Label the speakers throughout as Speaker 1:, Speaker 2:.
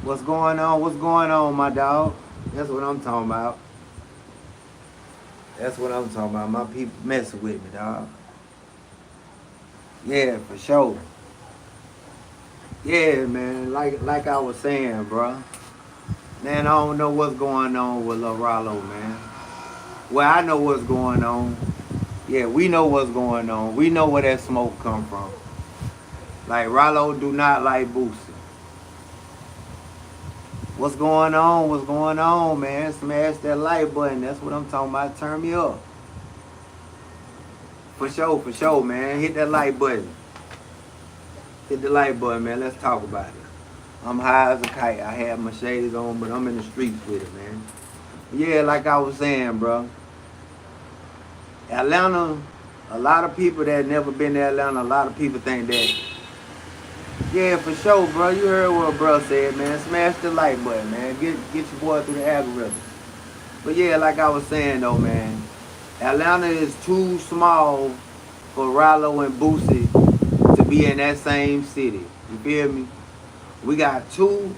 Speaker 1: What's going on? What's going on, my dog? That's what I'm talking about. That's what I'm talking about. My people messing with me, dog. Yeah, for sure. Yeah, man. Like I was saying, bro. Man, I don't know what's going on with Lil Ralo, man. Well, I know what's going on. Yeah, we know what's going on. We know where that smoke come from. Like Ralo do not like Boosie. What's going on? What's going on, man? Smash that like button. That's what I'm talking about. Turn me up. For sure, man. Hit that like button. Hit the like button, man. Let's talk about it. I'm high as a kite. I have my shades on, but I'm in the streets with it, man. Yeah, like I was saying, bro. Atlanta, a lot of people that never been to Atlanta, a lot of people think that. Yeah, for sure, bro. You heard what bro said, man. Smash the like button, man. Get your boy through the algorithm. But yeah, like I was saying though, man. Atlanta is too small for Ralo and Boosie to be in that same city. You feel me? We got two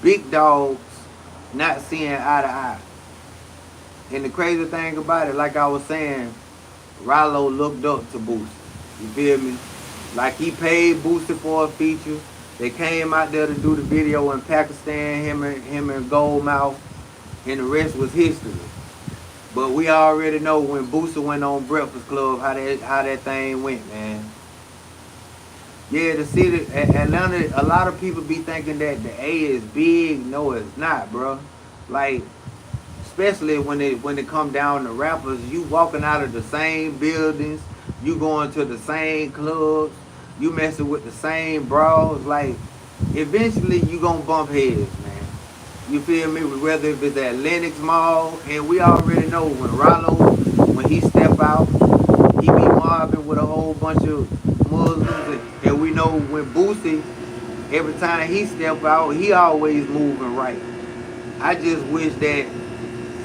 Speaker 1: big dogs not seeing eye to eye. And the crazy thing about it, like I was saying, Ralo looked up to Boosie. You feel me? Like he paid Boosie for a feature. They came out there to do the video in Pakistan, him and Goldmouth, and the rest was history. But we already know when Boosie went on Breakfast Club how that thing went, man. Yeah, the city, Atlanta, a lot of people be thinking that the A is big. No, it's not, bro. Like, especially when it come down to rappers, you walking out of the same buildings, you going to the same clubs, you messing with the same bras. Like, eventually you gonna bump heads, man. You feel me? Whether if it's at Lenox Mall, and we already know when Ralo, when he step out, he be mobbing with a whole bunch of Muslims, and we know when Boosie, every time he step out, he always moving right. I just wish that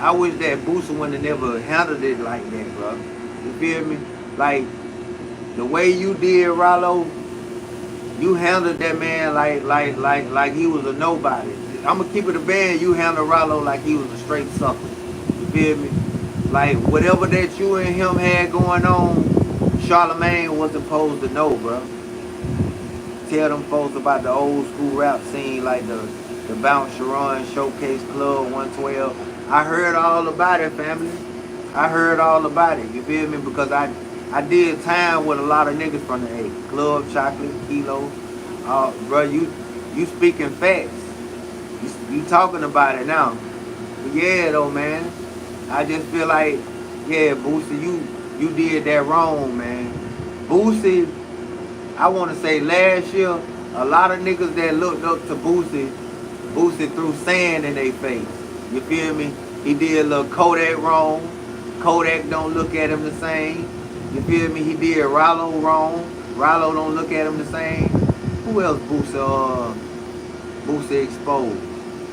Speaker 1: Boosie would have never handled it like that, bro. You feel me? Like the way you did Ralo, you handled that man like he was a nobody. I'ma keep it a band. You handled Ralo like he was a straight sucker. You feel me? Like whatever that you and him had going on, Charlemagne was supposed to know, bro. Tell them folks about the old school rap scene, like the Bounce Sharon Showcase Club 112. I heard all about it, family. I heard all about it. You feel me? Because I did time with a lot of niggas from the A. Club, Chocolate, Kilo. Bro, you speaking facts. You talking about it now. But yeah, though, man. I just feel like, yeah, Boosie, you did that wrong, man. Boosie, I want to say last year, a lot of niggas that looked up to Boosie threw sand in their face. You feel me? He did a little Kodak wrong. Kodak don't look at him the same. You feel me? He did Ralo wrong. Ralo don't look at him the same. Who else Boosie exposed?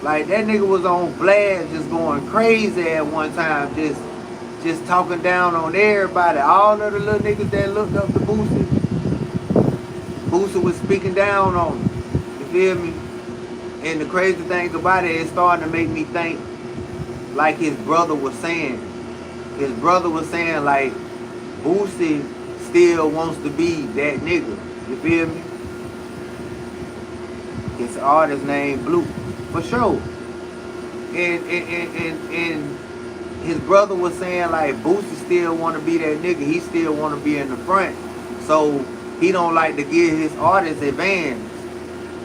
Speaker 1: Like that nigga was on blast just going crazy at one time, just talking down on everybody. All of the little niggas that looked up to Boosie was speaking down on him. You feel me? And the crazy thing about it, it's starting to make me think like his brother was saying. His brother was saying like Boosie still wants to be that nigga. You feel me? His artist named Blue. For sure. And his brother was saying like Boosie still want to be that nigga. He still want to be in the front. So he don't like to give his artists advantage.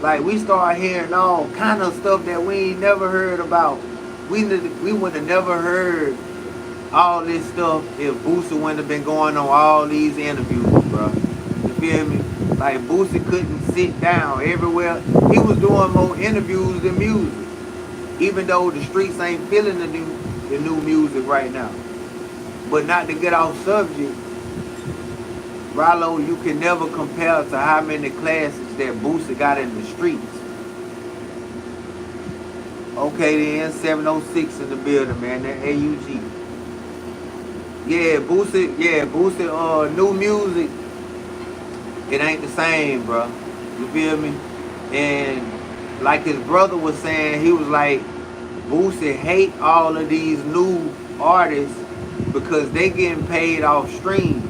Speaker 1: Like we start hearing all kind of stuff that we ain't never heard about. We would have never heard all this stuff if Boosie wouldn't have been going on all these interviews, bro. You feel me? Like Boosie couldn't sit down everywhere. He was doing more interviews than music. Even though the streets ain't feeling the new music right now. But not to get off subject, Ralo, you can never compare to how many classics that Boosie got in the streets. Okay then, 706 in the building, man. That AUG. Boosie, new music, it ain't the same, bro. You feel me? And like his brother was saying, he was like, Boosie hate all of these new artists because they getting paid off streams.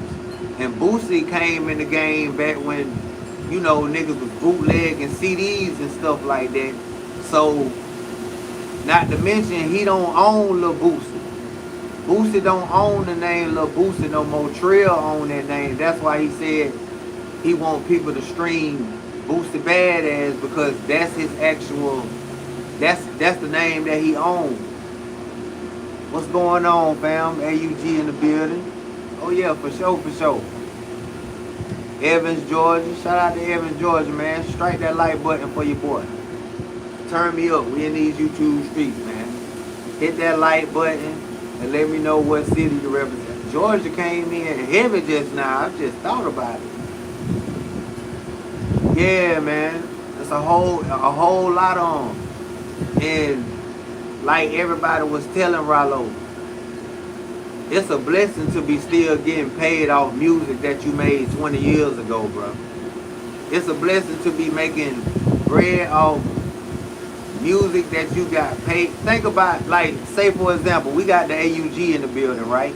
Speaker 1: And Boosie came in the game back when, you know, niggas was bootlegging CDs and stuff like that. So, not to mention, he don't own Lil Boosie. Boosie don't own the name Lil Boosie no more. Trill own that name. That's why he said he want people to stream Boosie Badass, because that's his actual, that's the name that he owns. What's going on, fam? AUG in the building. Oh yeah, for sure, for sure. Evans, Georgia. Shout out to Evans, Georgia, man. Strike that like button for your boy. Turn me up. We in these YouTube streets, man. Hit that like button and let me know what city you represent. Georgia came in heavy just now. I just thought about it. Yeah, man. It's a whole lot on. And like everybody was telling Ralo, it's a blessing to be still getting paid off music that you made 20 years ago, bro. It's a blessing to be making bread off music that you got paid. Think about, like, say for example, we got the AUG in the building, right?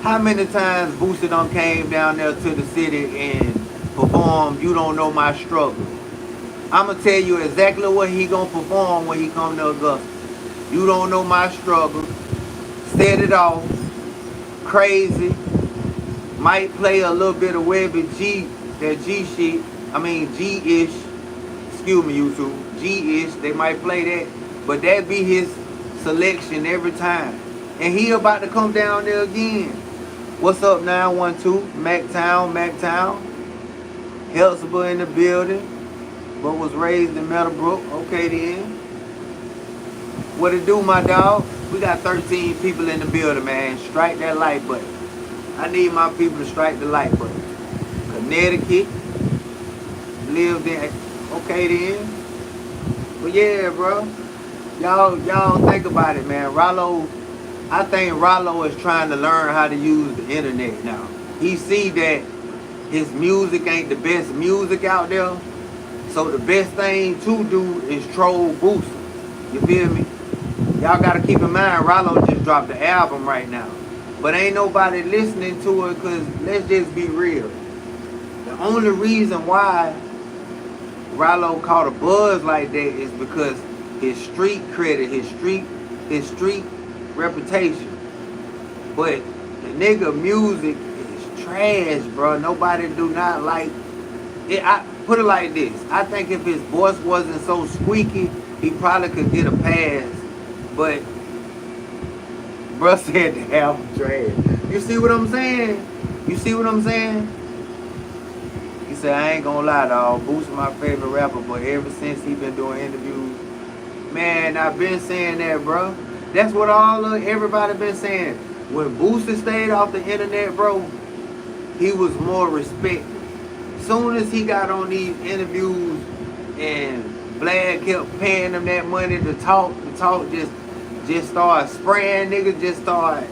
Speaker 1: How many times Boosie done came down there to the city and performed You Don't Know My Struggle? I'ma tell you exactly what he gonna perform when he come to Augusta. You Don't Know My Struggle. Set It Off. Crazy. Might play a little bit of Webby G, that G shit. I mean G-ish. Excuse me, YouTube. G-ish. They might play that. But that be his selection every time. And he about to come down there again. What's up, 912? MacTown. Helzber in the building. But was raised in Meadowbrook. Okay then. What it do, my dog? We got 13 people in the building, man. Strike that like button. I need my people to strike the like button. Connecticut. Lived in. Okay then. But yeah, bro. Y'all think about it, man. Ralo, I think Ralo is trying to learn how to use the internet now. He see that his music ain't the best music out there. So the best thing to do is troll Boosie. You feel me? Y'all gotta keep in mind, Ralo just dropped the album right now. But ain't nobody listening to it, because let's just be real. The only reason why Ralo caught a buzz like that is because his street credit, his street reputation. But the nigga music is trash, bro. Nobody do not like it. I put it like this. I think if his voice wasn't so squeaky, he probably could get a pass. But bruh said the album trash. You see what I'm saying? You see what I'm saying? He said, I ain't gonna lie, dawg. Boosie my favorite rapper, but ever since he been doing interviews, man, I've been saying that, bro. That's what everybody been saying. When Boosie stayed off the internet, bro, he was more respected. Soon as he got on these interviews and Vlad kept paying him that money to talk just started spraying niggas, just started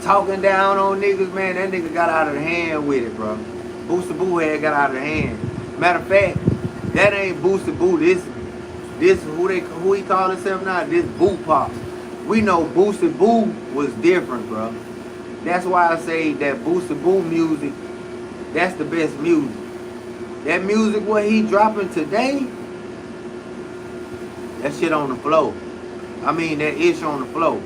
Speaker 1: talking down on niggas, man, that nigga got out of the hand with it, bro. Boosie Boo had got out of the hand. Matter of fact, that ain't Boosie Boo. This who he call himself now, this Boo Pop. We know Boosie Boo was different, bro. That's why I say that Boosie Boo music, that's the best music. That music what he dropping today, that shit on the floor. I mean, that ish on the floor.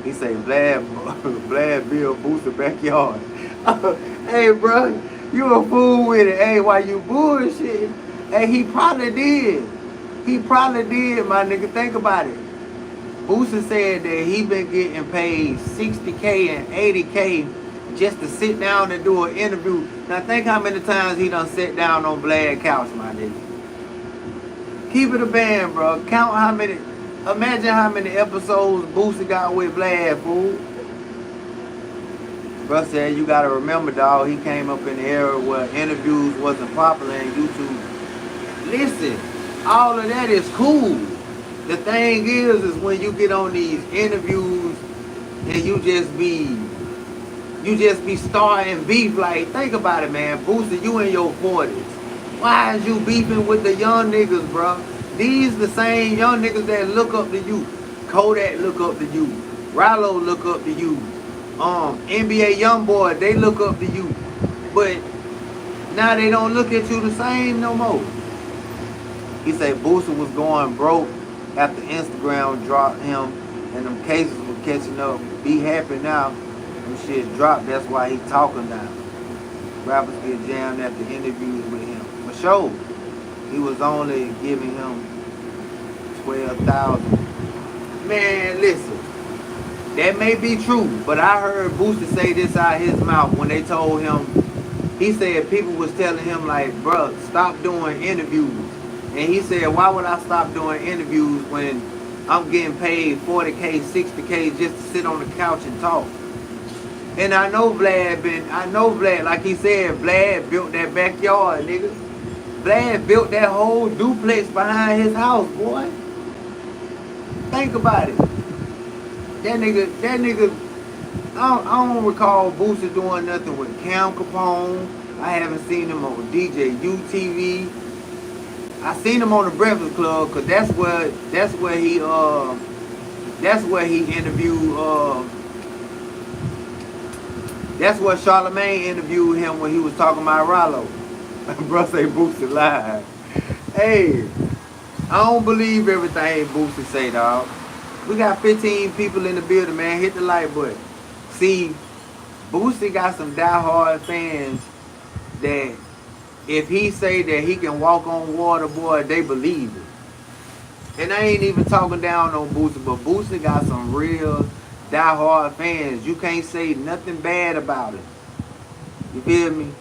Speaker 1: He say, Vlad build Boosie backyard. Hey, bro, you a fool with it. Hey, why you bullshit? Hey, he probably did. He probably did, my nigga. Think about it. Boosie said that he been getting paid $60K and $80K just to sit down and do an interview. Now think how many times he done sat down on Vlad's couch, my nigga. Keep it a band, bro. Count how many. Imagine how many episodes Boosie got with Vlad, fool. Bro said, you gotta remember, dog, he came up in the era where interviews wasn't popular in YouTube. Listen, all of that is cool. The thing is when you get on these interviews and you just be starting beef. Like, think about it, man. Boosie, you in your 40s. Why is you beefing with the young niggas, bro? These the same young niggas that look up to you. Kodak look up to you. Ralo look up to you. NBA Youngboy, they look up to you. But now they don't look at you the same no more. He said Boosie was going broke after Instagram dropped him and them cases were catching up. Be happy now. Them shit dropped. That's why he talking now. Rappers get jammed after interviews with him. For sure. He was only giving him 12,000. Man, listen. That may be true, but I heard Boosie say this out his mouth when they told him. He said people was telling him like, bruh, stop doing interviews. And he said, why would I stop doing interviews when I'm getting paid 40K, 60K just to sit on the couch and talk? And I know Vlad, like he said, Vlad built that backyard, nigga. Vlad built that whole duplex behind his house, boy. Think about it. That nigga, I don't recall Boosie doing nothing with Cam Capone. I haven't seen him on DJ UTV. I seen him on the Breakfast Club because that's where he interviewed that's where Charlamagne interviewed him when he was talking about Ralo. Bro say Boosie live. Hey, I don't believe everything Boosie say, dog. We got 15 people in the building, man. Hit the like button. See, Boosie got some diehard fans that if he say that he can walk on water, boy, they believe it. And I ain't even talking down on Boosie, but Boosie got some real diehard fans. You can't say nothing bad about it. You feel me?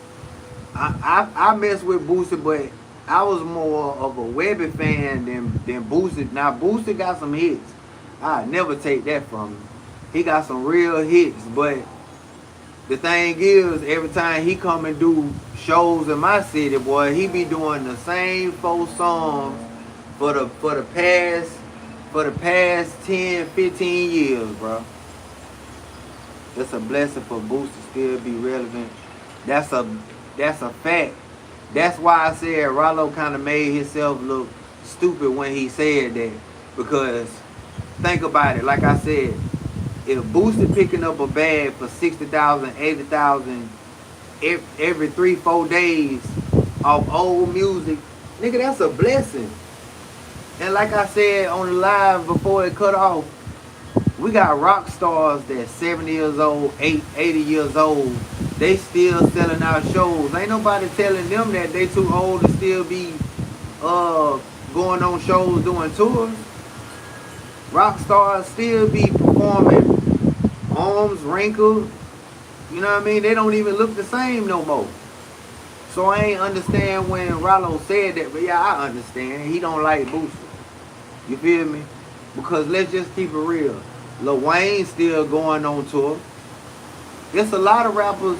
Speaker 1: I mess with Boosie, but I was more of a Webby fan than Boosie. Now, Boosie got some hits. I never take that from him. He got some real hits, but the thing is, every time he come and do shows in my city, boy, he be doing the same 4 songs for the past 10, 15 years, bro. It's a blessing for Boosie to still be relevant. That's a fact. That's why I said Ralo kind of made himself look stupid when he said that. Because think about it, like I said, if Boosie picking up a bag for 60,000, 80,000 every 3-4 days of old music, nigga, that's a blessing. And like I said on the live before it cut off, we got rock stars that's 70 years old, 80 years old. They still selling out shows. Ain't nobody telling them that they too old to still be going on shows, doing tours. Rock stars still be performing, arms wrinkled. You know what I mean? They don't even look the same no more. So I ain't understand when Ralo said that, but yeah, I understand. He don't like Boosie. You feel me? Because let's just keep it real. Lil Wayne still going on tour. It's a lot of rappers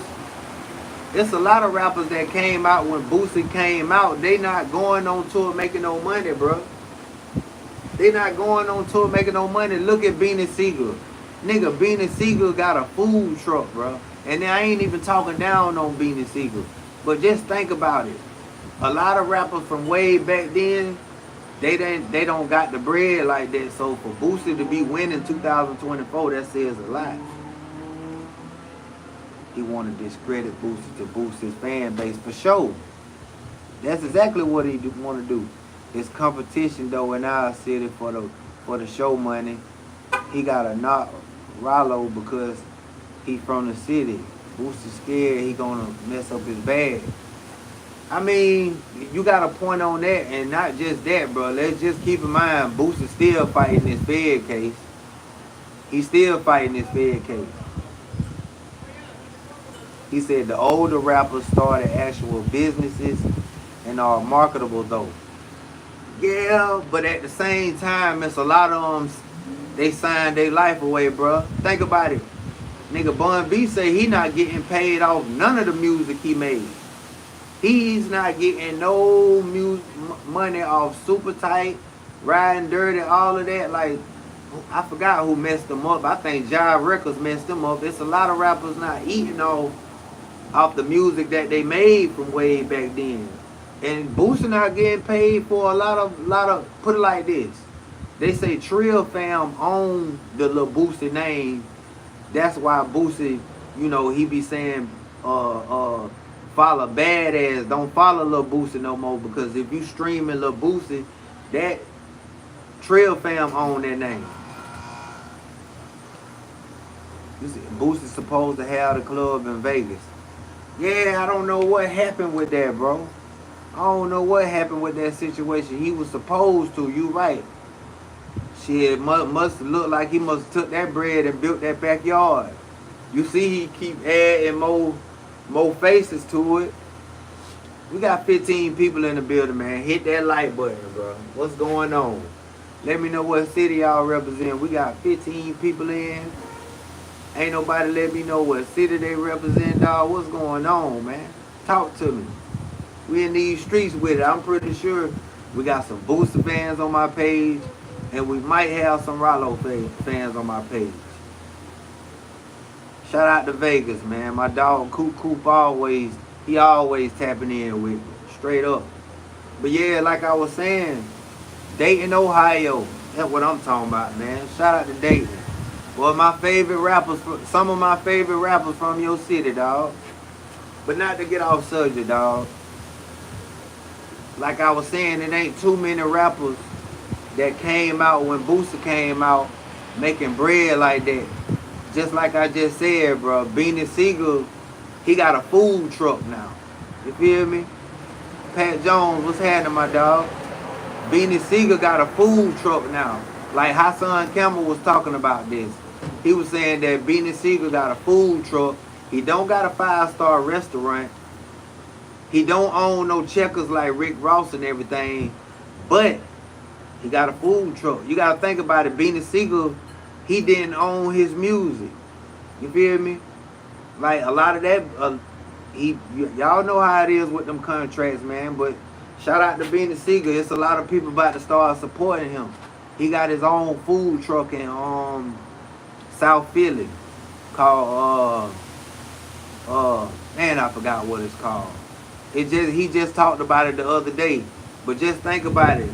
Speaker 1: that came out when Boosie came out. They not going on tour making no money, bro. They not going on tour making no money. Look at Beanie Siegel. Nigga, Beanie Siegel got a food truck, bro. And I ain't even talking down on Beanie Siegel. But just think about it. A lot of rappers from way back then, they don't got the bread like that. So for Boosie to be winning 2024, that says a lot. He want to discredit Boosie to boost his fan base for sure. That's exactly what he want to do. It's competition though in our city for the show money. He got to knock Ralo because he from the city. Boosie scared he gonna mess up his bag. I mean, you got a point on that, and not just that, bro. Let's just keep in mind, Boosie still fighting this Fed case. He's still fighting this Fed case. He said the older rappers started actual businesses and are marketable though. Yeah, but at the same time, it's a lot of them, they signed their life away, bro. Think about it. Nigga, Bun B say he not getting paid off none of the music he made. He's not getting no money off Super Tight, Riding Dirty, all of that. Like, I forgot who messed them up. I think Jive Records messed them up. It's a lot of rappers not eating off the music that they made from way back then. And Boosie not getting paid for a lot of. Put it like this: they say Trill Fam own the Lil Boosie name. That's why Boosie, he be saying, follow Badass, don't follow Lil Boosie no more, because if you streaming Lil Boosie, that Trill Fam own that name. Boosie's supposed to have the club in Vegas. Yeah, I don't know what happened with that, bro. I don't know what happened with that situation. He was supposed to. You right. Shit, must look like he must have took that bread and built that backyard. You see, he keep adding more faces to it. We got 15 people in the building, man. Hit that like button, bro. What's going on? Let me know what city y'all represent. We got 15 people in. Ain't nobody let me know what city they represent, dog. What's going on, man? Talk to me. We in these streets with it. I'm pretty sure we got some Boosie fans on my page, and we might have some Ralo fans on my page. Shout out to Vegas, man. My dog Coop always tapping in with me, straight up. But yeah, like I was saying, Dayton, Ohio. That's what I'm talking about, man. Shout out to Dayton. Well, my favorite rappers, some of my favorite rappers from your city, dog. But not to get off subject, dog. Like I was saying, it ain't too many rappers that came out when Boosie came out making bread like that. Just like I just said, bro, Beanie Sigel, he got a food truck now. You feel me? Pat Jones, what's happening, my dog? Beanie Sigel got a food truck now. Like Hassan Campbell was talking about this. He was saying that Beanie Sigel got a food truck. He don't got a 5-star restaurant. He don't own no checkers like Rick Ross and everything. But he got a food truck. You got to think about it. Beanie Sigel, he didn't own his music. You feel me? Like a lot of that, y'all know how it is with them contracts, man. But shout out to Beanie Sigel. It's a lot of people about to start supporting him. He got his own food truck in South Philly called man, I forgot what it's called. He just talked about it the other day. But just think about it.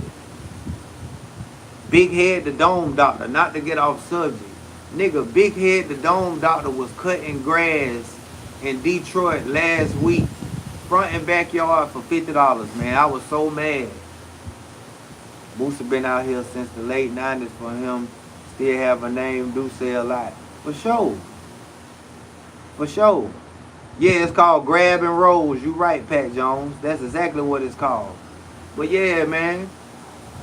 Speaker 1: Big Head the Dome Doctor, not to get off subject. Nigga, Big Head the Dome Doctor was cutting grass in Detroit last week, front and backyard for $50, man. I was so mad. Boosie been out here since the late 90s for him. Still have a name, do say a lot. For sure. For sure. Yeah, it's called Grab and Rolls. You right, Pat Jones. That's exactly what it's called. But yeah, man.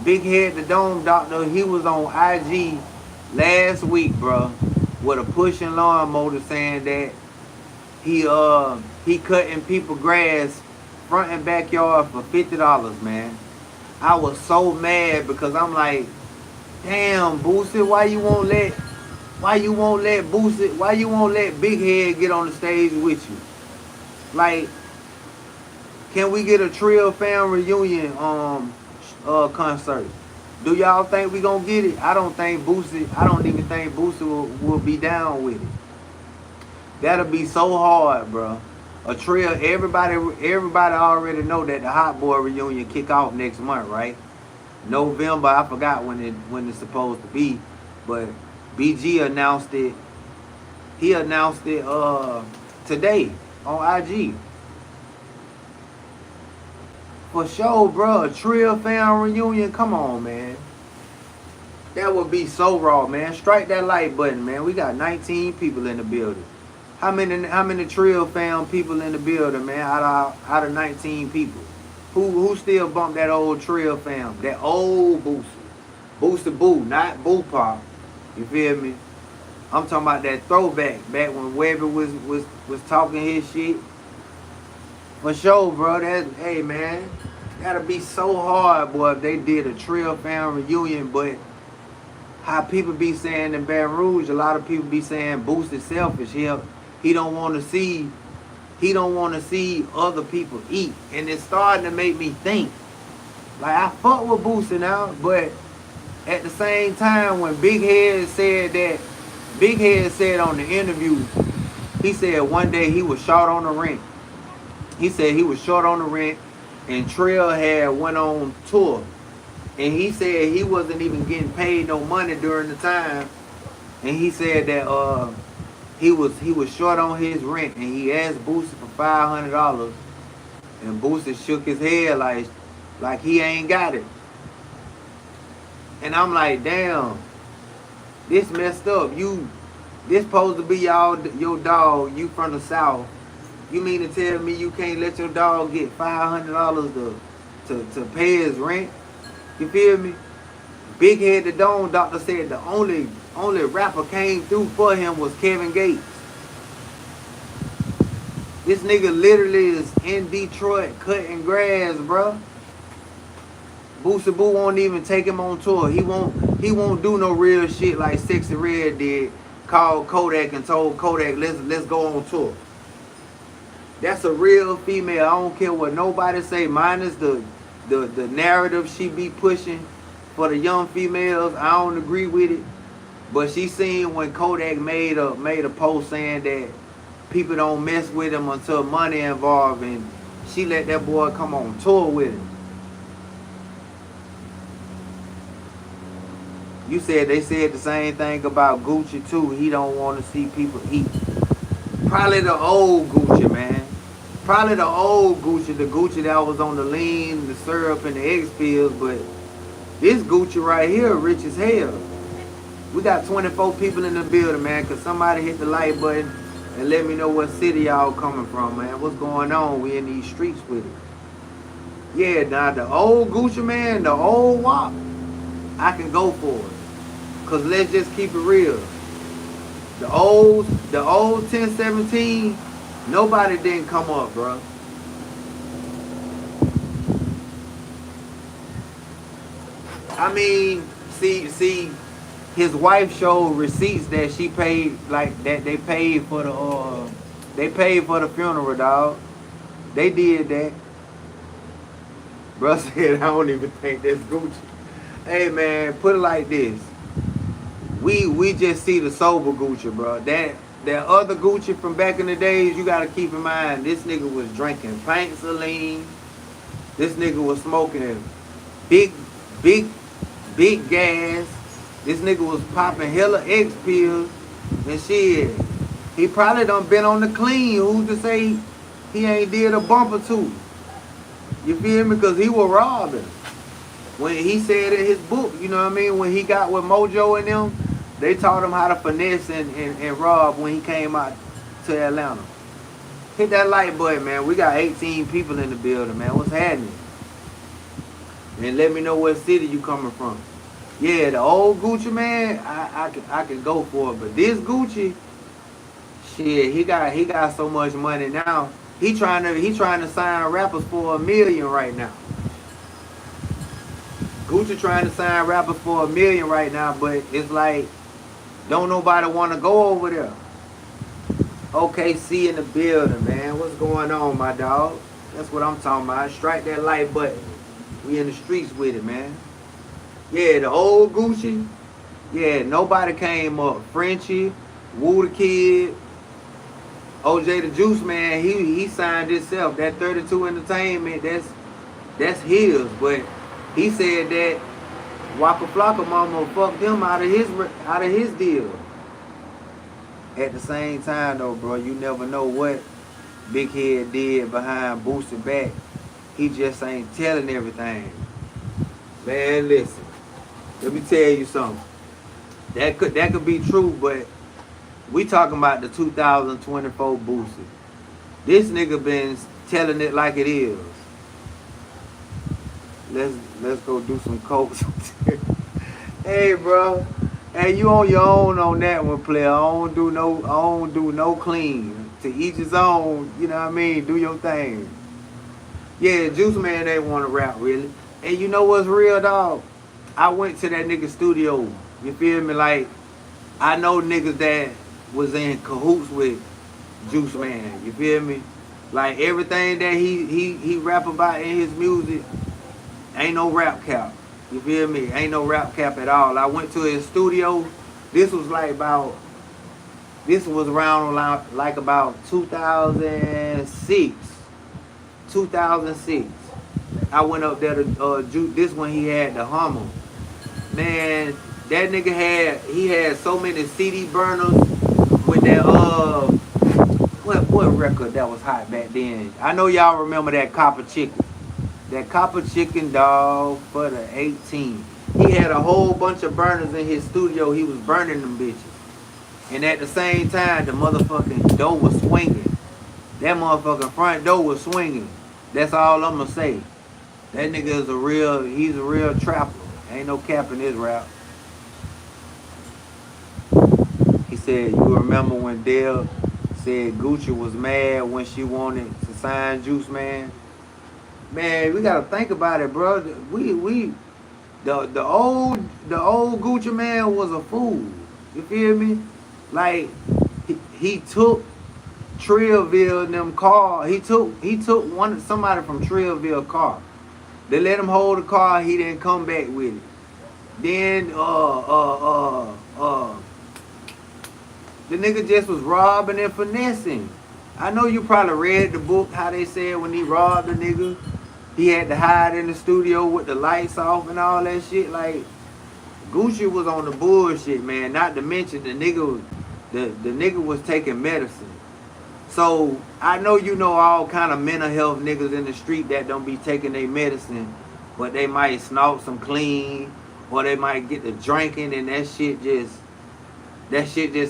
Speaker 1: Big Head the Dome Doctor, he was on IG last week, bro, with a pushing lawnmower saying that he cutting people grass front and backyard for $50, man. I was so mad because I'm like, damn, Boosie, why you won't let Big Head get on the stage with you? Like, can we get a Trill Fam reunion concert? Do y'all think we gonna get it? I don't even think Boosie will be down with it. That'll be so hard, bro. A Trill, everybody already know that the Hot Boy reunion kick off next month, right? November, I forgot when it's supposed to be, but BG announced it. He announced it today on IG. For sure, bro. A Trill Fam reunion. Come on, man. That would be so raw, man. Strike that like button, man. We got 19 people in the building. How many Trill Fam people in the building, man? Out of 19 people, who still bump that old Trill Fam? That old Boosie Boo, not Boo Pop. You feel me? I'm talking about that throwback, back when Webby was talking his shit. For sure, bro. Hey, man, gotta be so hard, boy, if they did a Trill Fam reunion. But how people be saying in Baton Rouge, a lot of people be saying Boosie selfish. He don't want to see other people eat, and it's starting to make me think. Like, I fuck with Boosie now, but at the same time, when Big Head said on the interview, he said one day he was short on the rent. He said he was short on the rent. and Trail had went on tour, and he said he wasn't even getting paid no money during the time, and he said that he was short on his rent, and he asked Boosie for $500, and Boosie shook his head like he ain't got it, and I'm like, damn, this messed up. This supposed to be your dog. You from the South. You mean to tell me you can't let your dog get $500 to pay his rent? You feel me? Big Head the Dome doctor said the only rapper came through for him was Kevin Gates. This nigga literally is in Detroit cutting grass, bro. Boosie Boo won't even take him on tour. He won't do no real shit like Sexy Red did. Called Kodak and told Kodak, let's go on tour. That's a real female. I don't care what nobody say, minus the narrative she be pushing for the young females. I don't agree with it. But she seen when Kodak made a post saying that people don't mess with him until money involved, and she let that boy come on tour with him. You said they said the same thing about Gucci too. He don't want to see people eat. Probably the old Gucci, man. Probably the old Gucci, the Gucci that was on the lean, the syrup, and the X pills. But this Gucci right here, rich as hell. We got 24 people in the building, man. Cause somebody hit the like button and let me know what city y'all coming from, man. What's going on? We in these streets with it. Yeah, now the old Gucci, man, the old WAP, I can go for it. Cause let's just keep it real. The old 1017, nobody didn't come up, bro. I mean, see, his wife showed receipts that she paid, like that they paid for the funeral, dog. They did that. Bro said, I don't even think that's Gucci. Hey man, put it like this. We just see the sober Gucci, bro. That other Gucci from back in the days, you gotta keep in mind, this nigga was drinking pint saline. This nigga was smoking big gas. This nigga was popping hella X pills and shit. He probably done been on the clean. Who's to say he ain't did a bump or two? You feel me? Because he was robbing. When he said in his book, you know what I mean? When he got with Mojo and them, they taught him how to finesse and rob when he came out to Atlanta. Hit that like button, man. We got 18 people in the building, man. What's happening? And let me know what city you coming from. Yeah, the old Gucci, man, I can go for it. But this Gucci, shit, he got so much money now. He trying to sign rappers for $1 million right now. Gucci trying to sign rappers for $1 million right now, but it's like, don't nobody want to go over there. OKC in the building, man. What's going on, my dog? That's what I'm talking about. Strike that like button. We in the streets with it, man. Yeah, the old Gucci. Yeah, nobody came up. Frenchie, Woo the Kid, OJ the Juice Man. He signed himself. That 32 Entertainment. That's his. But he said that Waka Flocka Mama fucked him out of his deal. At the same time, though, bro, you never know what Big Head did behind Boosie back. He just ain't telling everything. Man, listen. Let me tell you something. That could be true, but we talking about the 2024 Boosie. This nigga been telling it like it is. Let's go do some coke. Hey, bro. Hey, you on your own on that one, player. I don't do no clean. To each his own. You know what I mean? Do your thing. Yeah, Juice Man ain't want to rap really. And you know what's real, dog? I went to that nigga studio. You feel me? Like, I know niggas that was in cahoots with Juice Man. You feel me? Like, everything that he rap about in his music, ain't no rap cap. You feel me? Ain't no rap cap at all. I went to his studio. This was around like about 2006. 2006. I went up there to juke this one. He had the Hummer. Man, that nigga had so many CD burners with that what record that was hot back then. I know y'all remember that Copper Chicken. That Copper Chicken, dog, for the 18. He had a whole bunch of burners in his studio. He was burning them bitches. And at the same time, the motherfucking door was swinging. That motherfucking front door was swinging. That's all I'm gonna say. That nigga is he's a real trapper. Ain't no cap in his rap. He said, you remember when Dale said Gucci was mad when she wanted to sign Juice Man? Man, we gotta think about it, bro. The old Gucci Man was a fool. You feel me? Like he took Trillville and them car. He took somebody from Trillville car. They let him hold the car. He didn't come back with it. Then the nigga just was robbing and finessing. I know you probably read the book how they said when he robbed the nigga, he had to hide in the studio with the lights off and all that shit. Like Gucci was on the bullshit, man. Not to mention the nigga was taking medicine. So I know you know all kind of mental health niggas in the street that don't be taking their medicine, but they might snort some clean, or they might get to drinking, and that shit just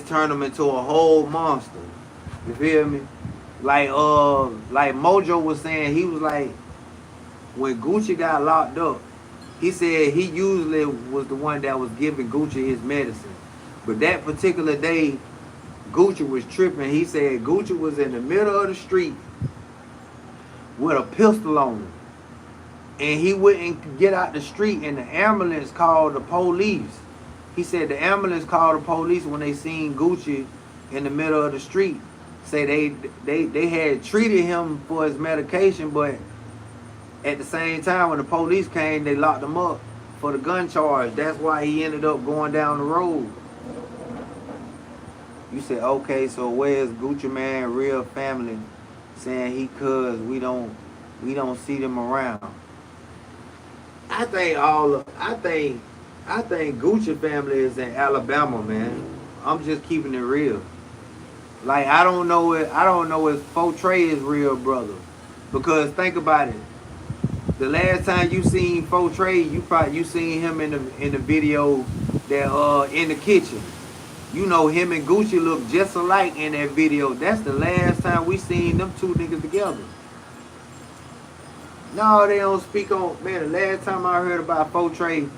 Speaker 1: turn them into a whole monster. You feel me? Like Mojo was saying, he was like, when Gucci got locked up, he said he usually was the one that was giving Gucci his medicine. But that particular day, Gucci was tripping. He said Gucci was in the middle of the street with a pistol on him. And he wouldn't get out the street, and the ambulance called the police. He said the ambulance called the police when they seen Gucci in the middle of the street. Say they had treated him for his medication, but at the same time when the police came, they locked him up for the gun charge. That's why he ended up going down the road. You said, okay, so where's Gucci Man real family saying he cuz we don't see them around? I think Gucci family is in Alabama, man. I'm just keeping it real. Like I don't know if Fortray is real brother. Because think about it. The last time you seen Fortray, you seen him in the video that in the kitchen. You know him and Gucci look just alike in that video. That's the last time we seen them two niggas together. No, they don't speak on, man, the last time I heard about Fortray,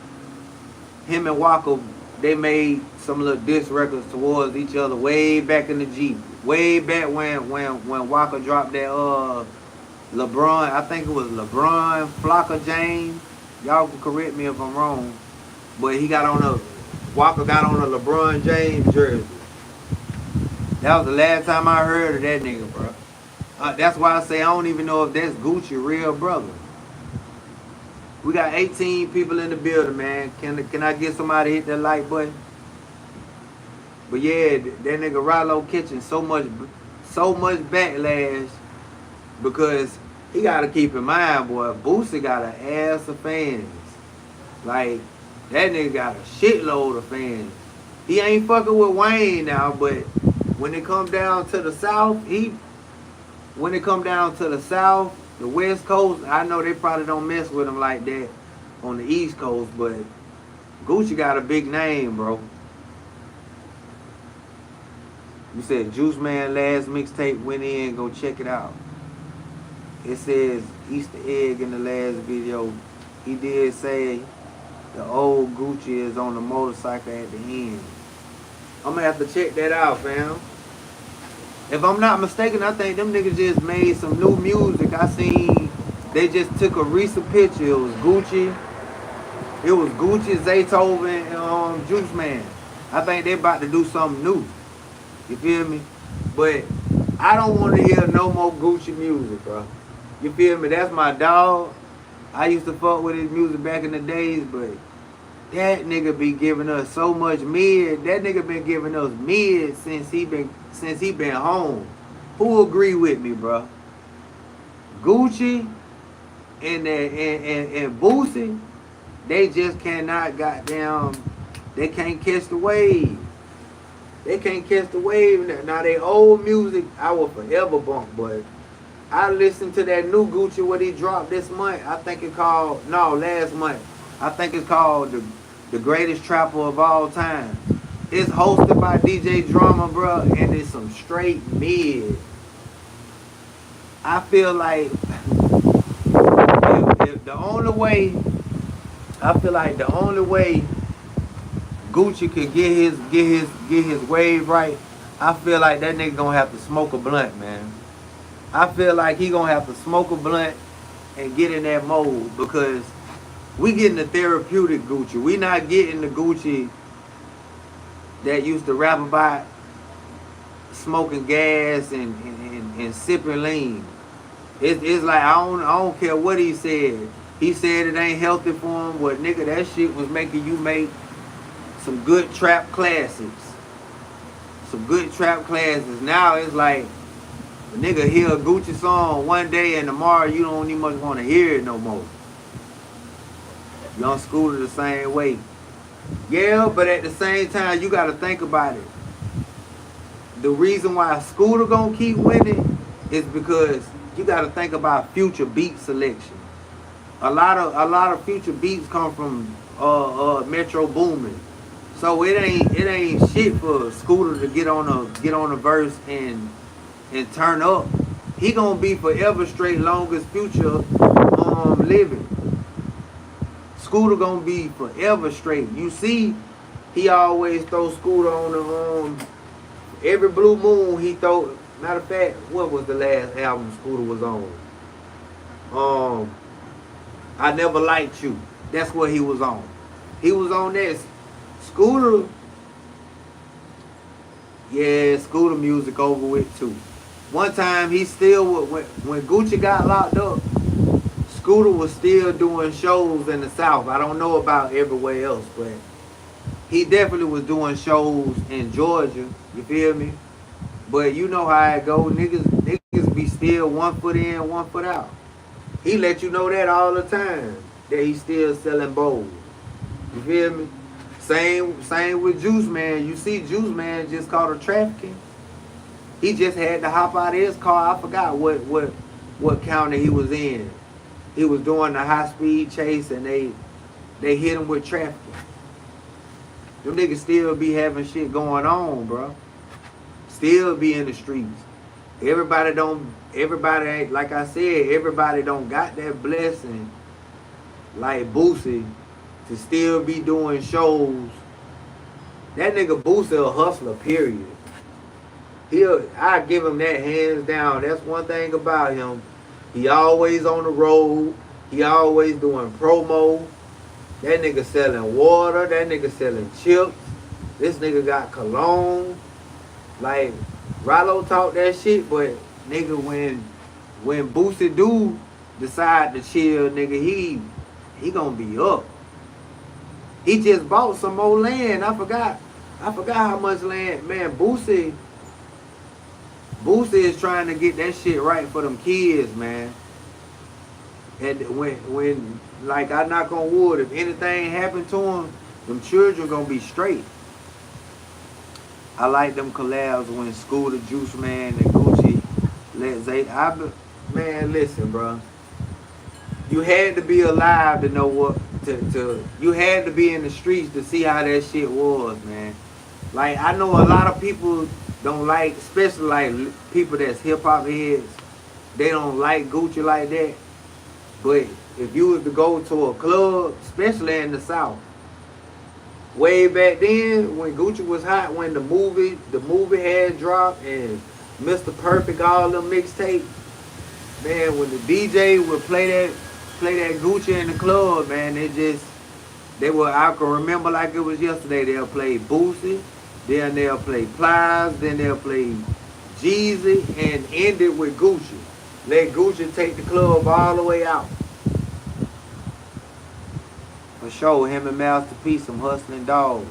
Speaker 1: him and Waka, they made some little diss records towards each other way back in the Jeep. Way back when Waka dropped that LeBron, I think it was LeBron Flocka James. Y'all can correct me if I'm wrong. But Waka got on a LeBron James jersey. That was the last time I heard of that nigga, bro. That's why I say I don't even know if that's Gucci real brother. We got 18 people in the building, man. Can I get somebody to hit that like button? But yeah, that nigga Ralo catching so much backlash because he gotta keep in mind, boy, Boosie got an ass of fans. Like, that nigga got a shitload of fans. He ain't fucking with Wayne now, but when it come down to the South, the West Coast, I know they probably don't mess with him like that on the East Coast, but Gucci got a big name, bro. You said Juice Man last mixtape went in, go check it out. It says Easter egg in the last video. He did say the old Gucci is on the motorcycle at the end. I'm gonna have to check that out, fam. If I'm not mistaken, I think them niggas just made some new music. I seen they just took a recent picture. It was Gucci, Zaytoven, and Juice Man. I think they about to do something new. You feel me? But I don't want to hear no more Gucci music, bro. You feel me? That's my dog. I used to fuck with his music back in the days, but that nigga be giving us so much mid. That nigga been giving us mid since he been home. Who agree with me, bro? Gucci and Boosie, they just cannot goddamn. They can't catch the wave. They can't catch the wave. Now they old music, I will forever bump, but I listened to that new Gucci what he dropped this month. I think it called last month. I think it's called the greatest trapper of all time. It's hosted by DJ Drama, bro, and it's some straight mid. I feel like if the only way, I feel like the only way Gucci could get his wave right, I feel like that nigga gonna have to smoke a blunt, man. I feel like he gonna have to smoke a blunt and get in that mode, because we getting the therapeutic Gucci. We not getting the Gucci that used to rap about smoking gas and sipping lean. It's like I don't care what he said. He said it ain't healthy for him. But nigga, that shit was making you make some good trap classics. Some good trap classics. Now it's like a nigga hear a Gucci song one day and tomorrow you don't even much want to hear it no more. Young Scooter the same way. Yeah, but at the same time, you got to think about it. The reason why Scooter gonna keep winning is because you got to think about future beat selection. A lot of future beats come from Metro Boomin. So it ain't shit for Scooter to get on a verse and turn up. He gonna be forever straight longest future living. Scooter gonna be forever straight. You see, he always throw Scooter on the every blue moon he throw. Matter of fact, what was the last album Scooter was on? I Never Liked You. That's what he was on. He was on that. Scooter, yeah, Scooter music over with too. One time he still, when Gucci got locked up, Scooter was still doing shows in the South. I don't know about everywhere else, but he definitely was doing shows in Georgia. You feel me? But you know how it go. Niggas be still 1 foot in, 1 foot out. He let you know that all the time, that he's still selling bowls. You feel me? Same with Juice Man. You see Juice Man just caught a trafficking. He just had to hop out of his car. I forgot what county he was in. He was doing the high-speed chase and they hit him with trafficking. Them niggas still be having shit going on, bro. Still be in the streets. Everybody ain't, like I said, everybody don't got that blessing like Boosie to still be doing shows. That nigga Boosie a hustler, period. I give him that hands down. That's one thing about him. He always on the road. He always doing promo. That nigga selling water. That nigga selling chips. This nigga got cologne. Like, Ralo talk that shit, but nigga, when Boosie do decide to chill, nigga, he gonna be up. He just bought some more land. I forgot how much land. Man, Boosie is trying to get that shit right for them kids, man. And when like, I knock on wood, if anything happened to them children gonna be straight. I like them collabs when Scooter, Juice Man, and Gucci let Zay. Man, listen, bro. You had to be alive to know what you had to be in the streets to see how that shit was, man. Like, I know a lot of people don't like, especially like people that's hip hop heads, they don't like Gucci like that. But if you was to go to a club, especially in the South, way back then when Gucci was hot, when the movie had dropped and Mr. Perfect, all them mixtapes, man, when the DJ would play that Gucci in the club, man, I can remember like it was yesterday. They'll play Boosie, then they'll play Plies, then they'll play Jeezy, and end it with Gucci. Let Gucci take the club all the way out. For sure, him and Master P, some hustling dogs.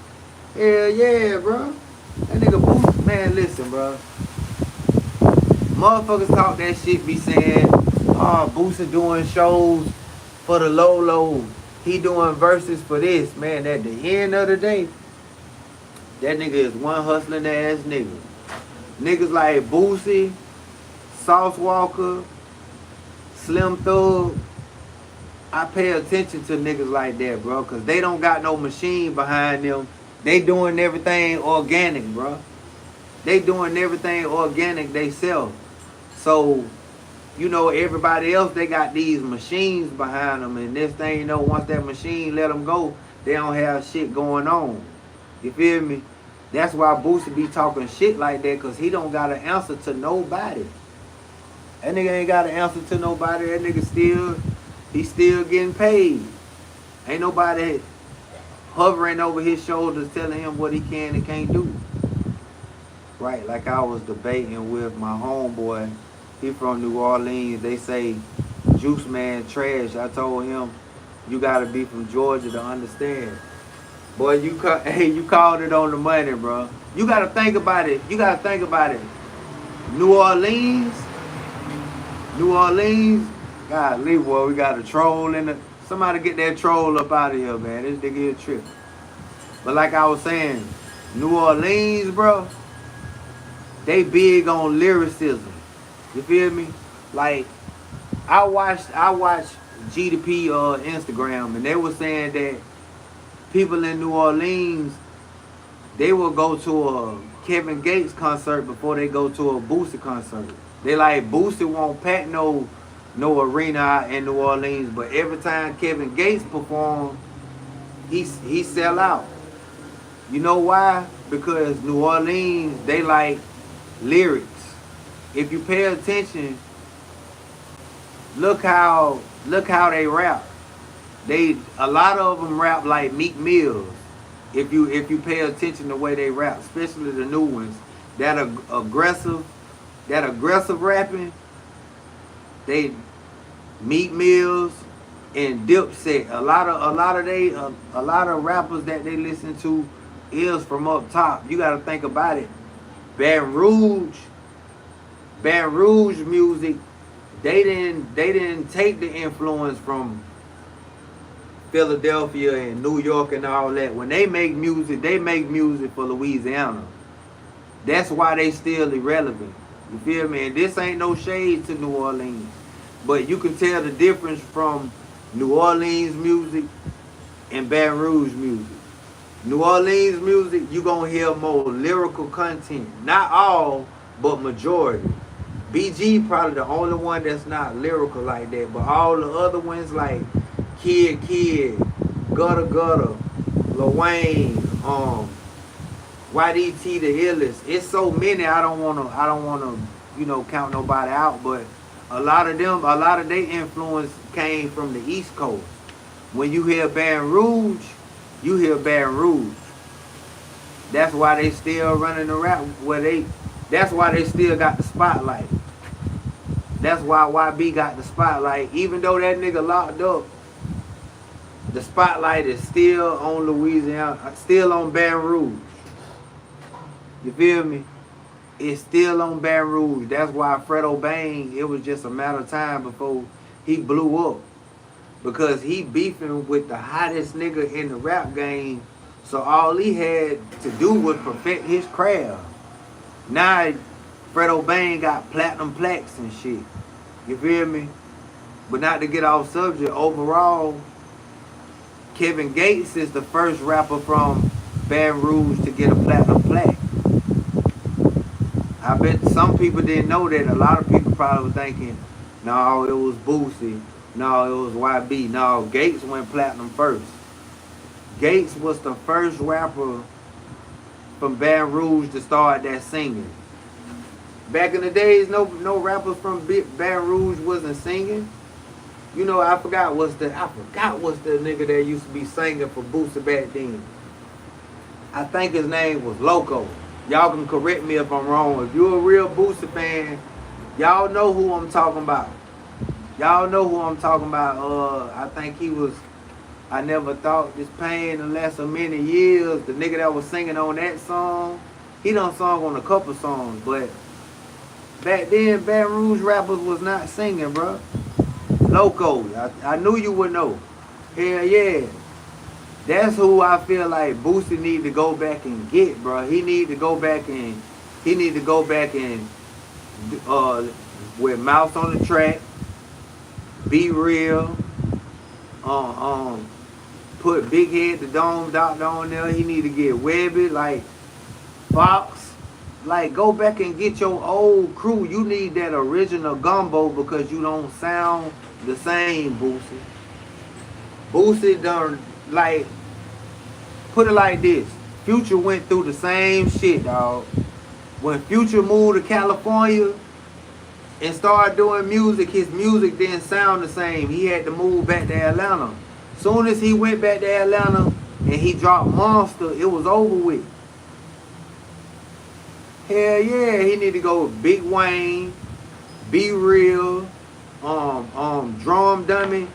Speaker 1: Hell yeah, bro. That nigga Boosie, man, listen, bro. Motherfuckers talk that shit, be saying, Boosie doing shows for the low. He doing verses for this, man. At the end of the day, that nigga is one hustling ass nigga. Niggas like Boosie, Sauce Walker, Slim Thug. I pay attention to niggas like that, bro, because they don't got no machine behind them. They doing everything organic, bro. They doing everything organic they sell. So, you know, everybody else, they got these machines behind them. And this thing, you know, once that machine let them go, they don't have shit going on. You feel me? That's why Boosie be talking shit like that, because he don't got an answer to nobody. That nigga ain't got an answer to nobody. That nigga he's still getting paid. Ain't nobody hovering over his shoulders telling him what he can and can't do. Right, like I was debating with my homeboy. He from New Orleans. They say Juice Man trash. I told him, you gotta be from Georgia to understand. Boy, you called it on the money, bro. You gotta think about it. New Orleans. Golly, boy, we got a troll in the. Somebody get that troll up out of here, man. This nigga is tripping. But like I was saying, New Orleans, bro, they big on lyricism. You feel me? Like, I watched GDP Instagram, and they were saying that people in New Orleans, they will go to a Kevin Gates concert before they go to a Boosie concert. They like Boosie won't pack no arena out in New Orleans, but every time Kevin Gates perform, he sell out. You know why? Because New Orleans, they like lyrics. If you pay attention, look how they rap. A lot of them rap like Meek Mills. If you pay attention to the way they rap, especially the new ones, that aggressive rapping, they Meek Mills and Dipset. A lot of rappers that they listen to is from up top. You got to think about it. Baton Rouge music, they didn't take the influence from Philadelphia and New York and all that. When they make music for Louisiana. That's why they still irrelevant. You feel me? And this ain't no shade to New Orleans, but you can tell the difference from New Orleans music and Baton Rouge music. New Orleans music, you gonna hear more lyrical content. Not all, but majority. BG probably the only one that's not lyrical like that, but all the other ones like Kid, Gutter, Lil Wayne, YDT the illest. It's so many. I don't wanna, count nobody out, but a lot of their influence came from the East Coast. When you hear Baton Rouge, you hear Baton Rouge. That's why they still running the rap that's why they still got the spotlight. That's why YB got the spotlight. Even though that nigga locked up, the spotlight is still on Louisiana, still on Baton Rouge. You feel me? It's still on Baton Rouge. That's why Fredo Bang, it was just a matter of time before he blew up. Because he beefing with the hottest nigga in the rap game. So all he had to do was perfect his craft. Now, Fredo Bang got platinum plaques and shit. You feel me? But not to get off subject, overall, Kevin Gates is the first rapper from Baton Rouge to get a platinum plaque. I bet some people didn't know that. A lot of people probably were thinking, no, it was Boosie. No, it was YB. No, Gates went platinum first. Gates was the first rapper from Baton Rouge to start that singing. Back in the days, no rappers from Baton Rouge wasn't singing. You know, I forgot what's the nigga that used to be singing for Boosie back then. I think his name was Loco. Y'all can correct me if I'm wrong. If you're a real Boosie fan, y'all know who I'm talking about. I think he was I Never Thought This Pain in Less of Many Years. The nigga that was singing on that song, he done sung on a couple songs, but back then Baton Rouge rappers was not singing, bro. Loco. I knew you would know. Hell yeah. That's who I feel like Boosie need to go back and get, bro. He need to go back and with Mouse on the track, Be Real, put Big Head the Dome Doctor on there. He need to get Webby, like Fox. Like, go back and get your old crew. You need that original gumbo because you don't sound the same, Boosie. Boosie done, like, put it like this. Future went through the same shit, dog. When Future moved to California and started doing music, his music didn't sound the same. He had to move back to Atlanta. Soon as he went back to Atlanta and he dropped Monster, it was over with. Hell yeah, he need to go with Big Wayne, Be Real, Drum Dummy.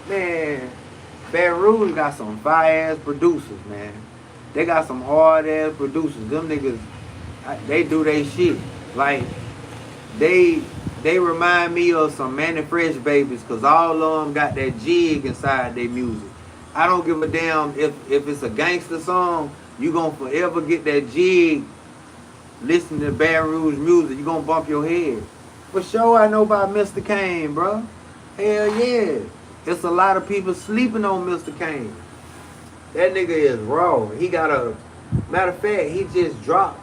Speaker 1: Man, Baton Rouge got some fire-ass producers, man. They got some hard-ass producers. Them niggas, they do they shit. Like, they remind me of some Manny Fresh babies because all of them got that jig inside their music. I don't give a damn if it's a gangster song, you gonna forever get that jig. Listen to Baton Rouge music, you gonna bump your head. For sure, I know about Mr. Kane, bro. Hell yeah. It's a lot of people sleeping on Mr. Kane. That nigga is raw. He got a, matter of fact, he just dropped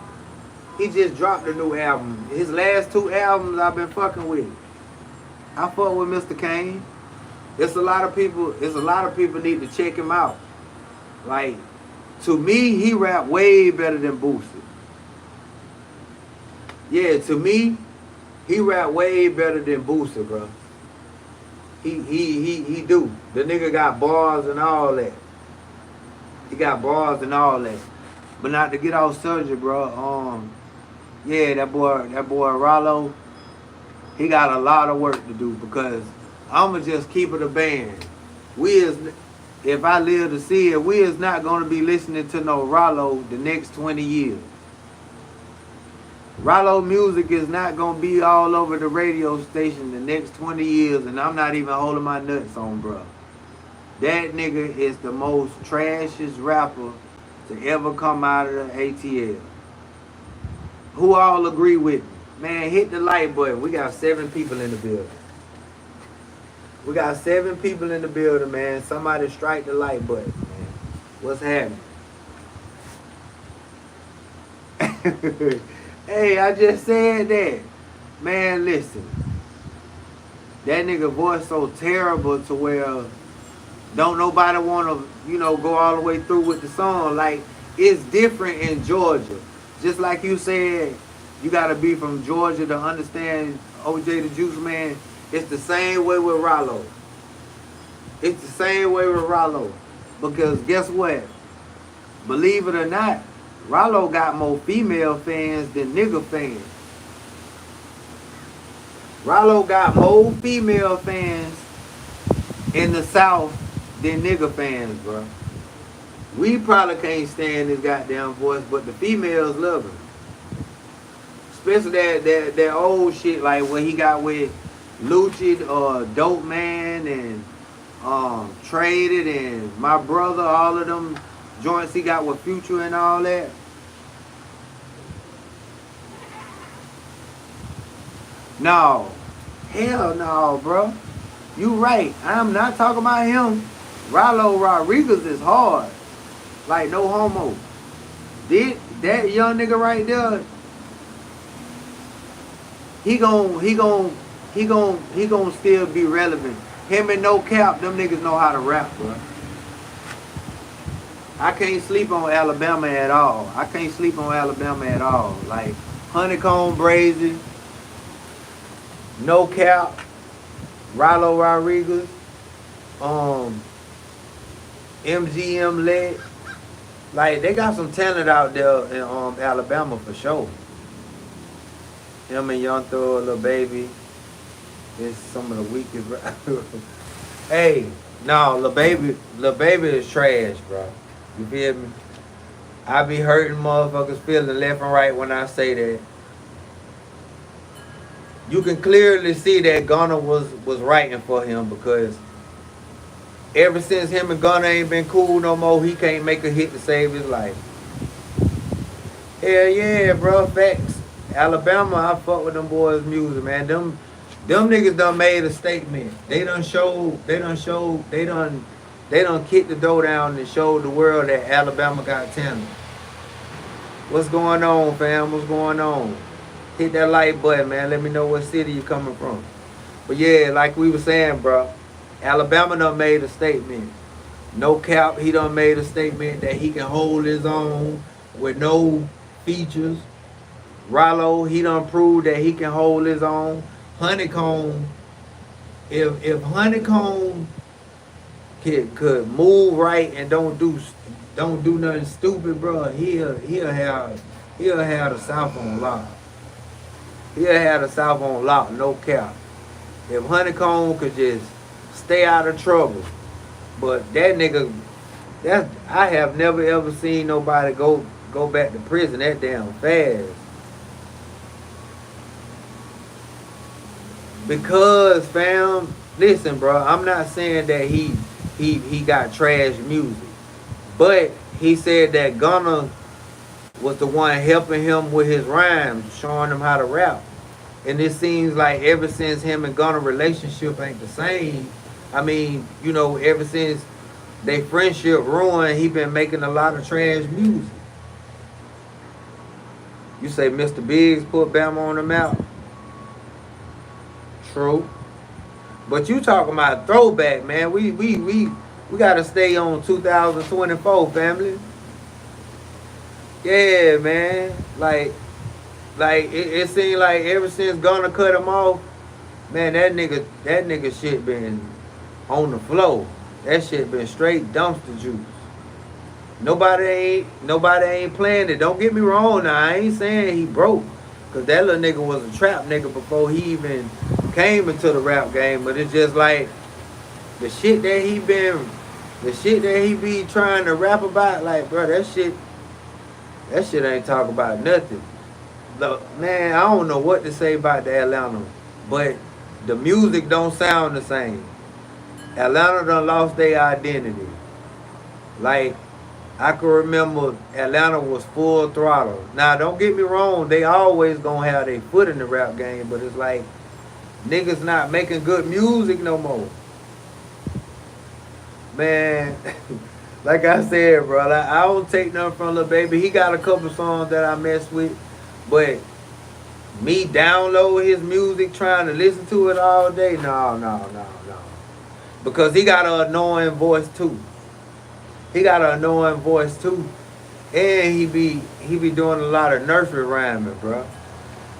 Speaker 1: a new album. His last 2 albums I've been fucking with. I fuck with Mr. Kane. It's a lot of people need to check him out. Like, to me, he rap way better than Boosie. Yeah, to me, he rap way better than Boosie, bro. He do. The nigga got bars and all that. He got bars and all that. But not to get off subject, bro. Yeah, that boy Ralo, he got a lot of work to do because I'ma just keep it a band. If I live to see it, we is not gonna be listening to no Ralo the next 20 years. Ralo music is not gonna be all over the radio station the next 20 years, and I'm not even holding my nuts on, bro. That nigga is the most trashiest rapper to ever come out of the ATL. Who all agree with me? Man, hit the like button. We got 7 people in the building. We got 7 people in the building, man. Somebody strike the like button, man. What's happening? Hey, I just said that. Man, listen. That nigga voice so terrible to where don't nobody want to, go all the way through with the song. Like, it's different in Georgia. Just like you said, you got to be from Georgia to understand OJ the Juice Man. It's the same way with Ralo. It's the same way with Ralo. Because guess what? Believe it or not, Ralo got more female fans than nigga fans. Ralo got more female fans in the South than nigga fans, bro. We probably can't stand his goddamn voice, but the females love him. Especially that old shit like what he got with Lucid or Dope Man and Traded and My Brother, all of them joints he got with Future and all that. No. Hell no, bro. You right. I'm not talking about him. Ralo Rodriguez is hard. Like, no homo. That young nigga right there, he gon' still be relevant. Him and No Cap, them niggas know how to rap, bro. I can't sleep on Alabama at all. Like, Honeycomb Brazy, No Cap, Ralo Rodriguez, MGM Leg. Like, they got some talent out there in Alabama for sure. Him and Young Thug, Lil Baby, is some of the weakest rappers. Hey, no, Lil Baby is trash, bro. You feel me? I be hurting motherfuckers feeling left and right when I say that. you can clearly see that Gunna was writing for him because ever since him and Gunna ain't been cool no more, he can't make a hit to save his life. Hell yeah, bro. Facts. Alabama, I fuck with them boys' music, man. Them niggas done made a statement. They done kicked the door down and showed the world that Alabama got talent. What's going on, fam? What's going on? Hit that like button, man. Let me know what city you coming from. But yeah, like we were saying, bro, Alabama done made a statement. No cap, he done made a statement that he can hold his own with no features. Ralo, he done proved that he can hold his own. Honeycomb, if Honeycomb could move right and don't do nothing stupid, bro, he'll have the South on lock. He'll have the South on lock, no cap. If Honeycomb could just stay out of trouble. But that nigga, I have never ever seen nobody go back to prison that damn fast. Because, fam, listen, bro, I'm not saying that he got trash music. But he said that Gunna was the one helping him with his rhymes, showing him how to rap. And it seems like ever since him and Gunna relationship ain't the same, I mean, ever since they friendship ruined, he been making a lot of trash music. You say Mr. Biggs put Bama on the map? True. But you talking about throwback, man. We gotta stay on 2024, family. Yeah, man. Like it seemed like ever since Gunna cut him off, man, that nigga shit been on the floor. That shit been straight dumpster juice. Nobody ain't playing it. Don't get me wrong now. I ain't saying he broke. Cause that little nigga was a trap nigga before he even came into the rap game. But it's just like the shit that he be trying to rap about, like, bro, that shit ain't talk about nothing. Man, I don't know what to say about the Atlanta, but the music don't sound the same. Atlanta done lost their identity. Like, I can remember Atlanta was full throttle. Now, don't get me wrong, they always gonna have their foot in the rap game, but it's like niggas not making good music no more. Man, like I said, bro, I don't take nothing from Lil Baby. He got a couple songs that I mess with, but me download his music, trying to listen to it all day, no. Because he got an annoying voice too. And he be doing a lot of nursery rhyming, bro.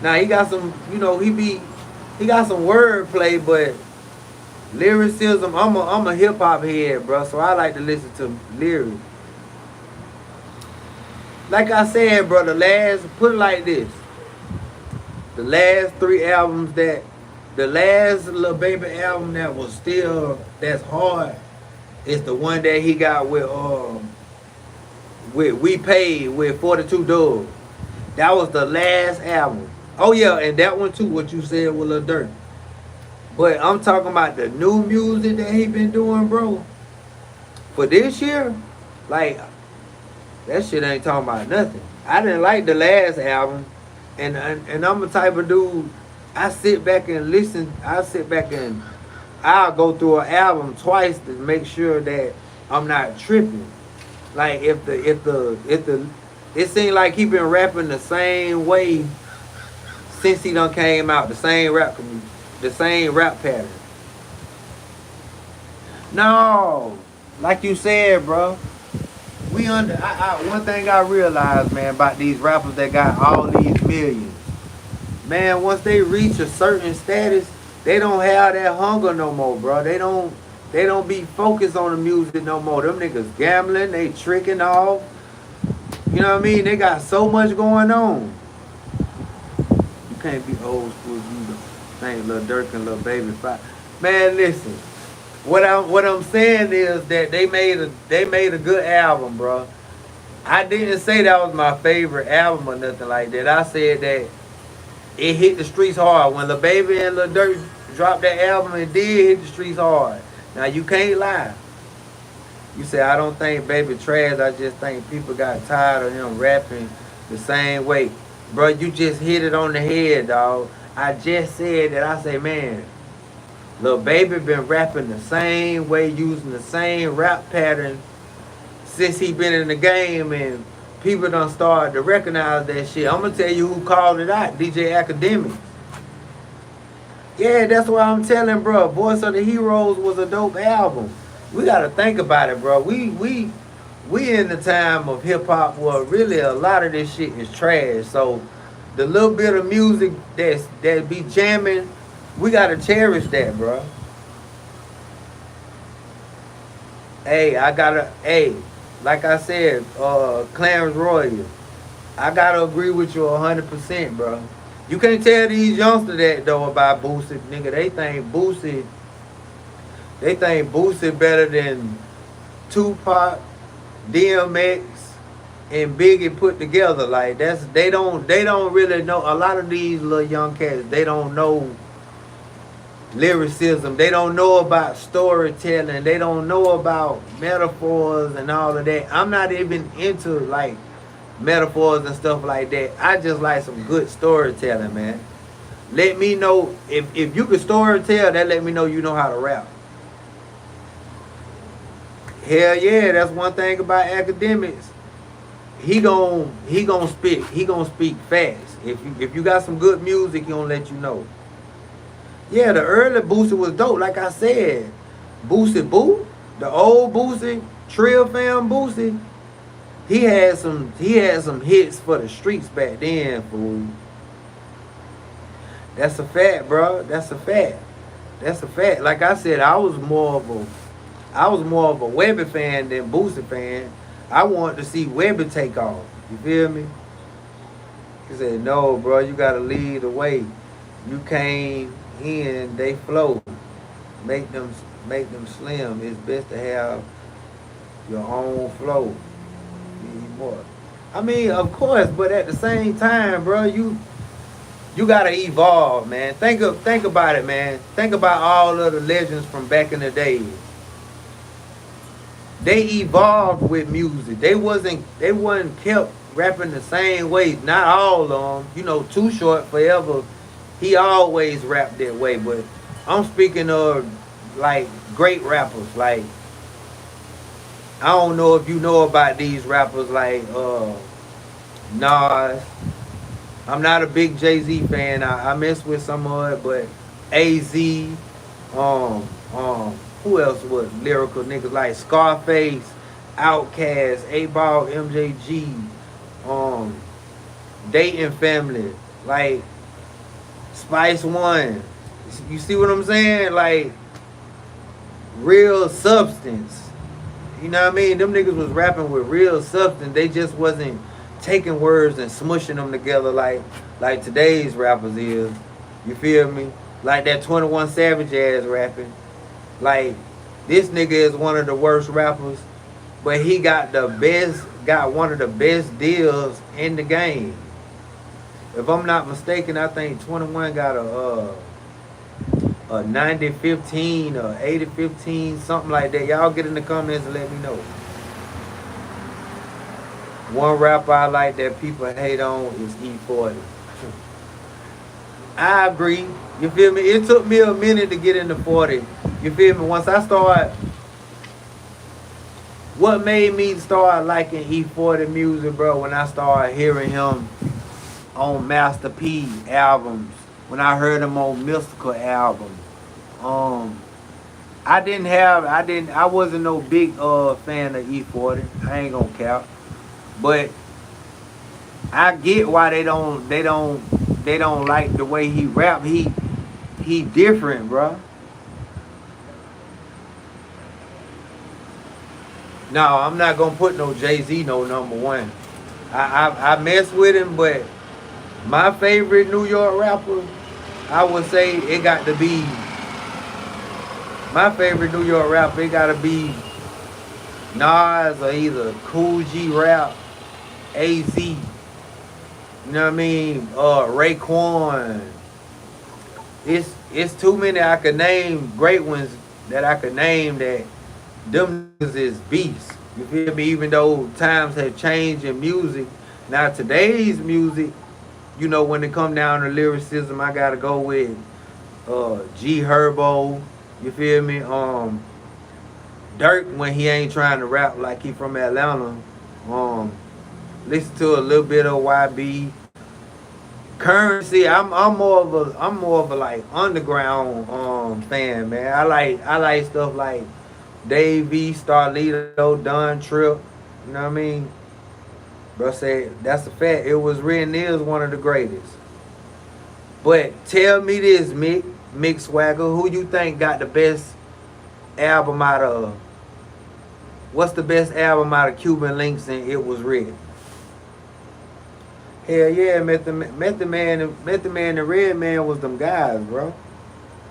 Speaker 1: Now he got some, he got some wordplay, but lyricism, I'm a hip hop head, bro, so I like to listen to lyrics. Like I said, bro, put it like this. The last Lil Baby album that's hard, is the one that he got with We Paid with 42 Dugg. That was the last album. Oh yeah, and that one too, what you said with Lil Durk. But I'm talking about the new music that he been doing, bro. For this year, like, that shit ain't talking about nothing. I didn't like the last album, and I'm the type of dude, I'll go through an album twice to make sure that I'm not tripping. Like it seemed like he been rapping the same way since he done came out, the same rap pattern. No, like you said, bro. One thing I realized, man, about these rappers that got all these millions, man, once they reach a certain status, they don't have that hunger no more, bro. They don't be focused on the music no more. Them niggas gambling, they tricking off. You know what I mean? They got so much going on. You can't be old school. You think Lil Durk and Lil Baby fight. Man, listen. What I'm saying is that they made a good album, bro. I didn't say that was my favorite album or nothing like that. I said that it hit the streets hard. When Lil Baby and Lil Durk dropped that album, it did hit the streets hard. Now you can't lie. You say I don't think Baby trash. I just think people got tired of him rapping the same way. Bro, you just hit it on the head, dog. I just said that. I say, man, Lil Baby been rapping the same way, using the same rap pattern since he been in the game, and people done started to recognize that shit. I'm gonna tell you who called it out, DJ Academic. Yeah, that's why I'm telling, bro. Voice of the Heroes was a dope album. We gotta think about it, bro. We in the time of hip hop where really a lot of this shit is trash. So the little bit of music that be jamming, we gotta cherish that, bro. Hey, like I said, Clarence Royal, I gotta agree with you 100%, bro. You can't tell these youngsters that though about Boosie, nigga. They think Boosie better than Tupac, DMX, and Biggie put together. Like they don't really know. A lot of these little young cats, they don't know lyricism. They don't know about storytelling. They don't know about metaphors and all of that. I'm not even into like metaphors and stuff like that. I just like some good storytelling, man. Let me know if you can storytell. That let me know you know how to rap. Hell yeah, that's one thing about academics. He gon' spit. He gon' speak fast. If you got some good music, he gonna let you know. Yeah, the early Boosie was dope. Like I said, Boosie Boo, the old Boosie, Trill Fam Boosie, he had some hits for the streets back then, fool. That's a fact, bro. That's a fact. That's a fact. Like I said, I was more of a Webby fan than Boosie fan. I wanted to see Webby take off. You feel me? He said, no, bro, you gotta lead the way. You came in, they flow. Make them slim. It's best to have your own flow. I mean, of course, but at the same time, bro, you gotta evolve, man. Think about it, man. Think about all of the legends from back in the day. They evolved with music. They wasn't kept rapping the same way. Not all of them. You know, Too Short forever. He always rapped that way. But I'm speaking of like great rappers. Like, I don't know if you know about these rappers like Nas. I'm not a big Jay-Z fan. I mess with some of it, but AZ, who else was lyrical niggas like Scarface, Outkast, 8Ball, MJG, Dayton Family, like Spice One. You see what I'm saying? Like real substance. You know what I mean? Them niggas was rapping with real substance. They just wasn't taking words and smushing them together like today's rappers is. You feel me? Like that 21 Savage ass rapping. Like, this nigga is one of the worst rappers, but he got one of the best deals in the game. If I'm not mistaken, I think 21 got a 90-15 or 80-15, something like that. Y'all get in the comments and let me know. One rapper I like that people hate on is E40. I agree. You feel me? It took me a minute to get into 40. You feel me? Once I started, what made me start liking E40 music, bro, when I started hearing him on Master P albums, when I heard him on Mystical albums. I wasn't no big fan of E40. I ain't gonna cap. But I get why they don't like the way he rap. He different, bro. No, I'm not gonna put no Jay-Z no number one. I mess with him, but my favorite New York rapper, I would say it got to be Nas or either Cool G Rap, AZ. You know what I mean? Raekwon. It's too many I could name, great ones that I could name, that them niggas is beasts. You feel me? Even though times have changed in music. Now today's music, you know, when it come down to lyricism, I gotta go with G Herbo. You feel me? Dirk, when he ain't trying to rap like he from Atlanta. Um, Listen to a little bit of YB. Currency, I'm more of a like underground fan, man. I like stuff like Dave V, Starlito, Don Trip. You know what I mean? Bro said that's a fact. It was written is one of the greatest. But tell me this, Mick Swagger, who you think got the best album out of? What's the best album out of Cuban Links and It Was Written? Hell yeah, Method Man and Red Man was them guys, bro.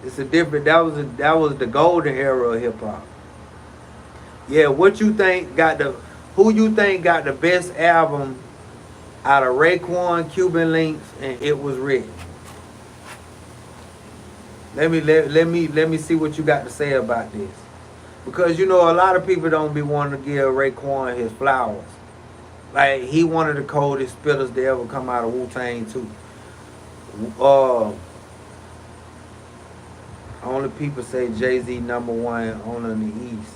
Speaker 1: It's a different. That was the golden era of hip hop. Yeah, what you think got the? Who you think got the best album out of Raekwon, Cuban Links, and It Was Written? Let me see what you got to say about this, because you know a lot of people don't be wanting to give Raekwon his flowers. Like, he one of the coldest spitters to ever come out of Wu-Tang too. Only people say Jay-Z #1 on the East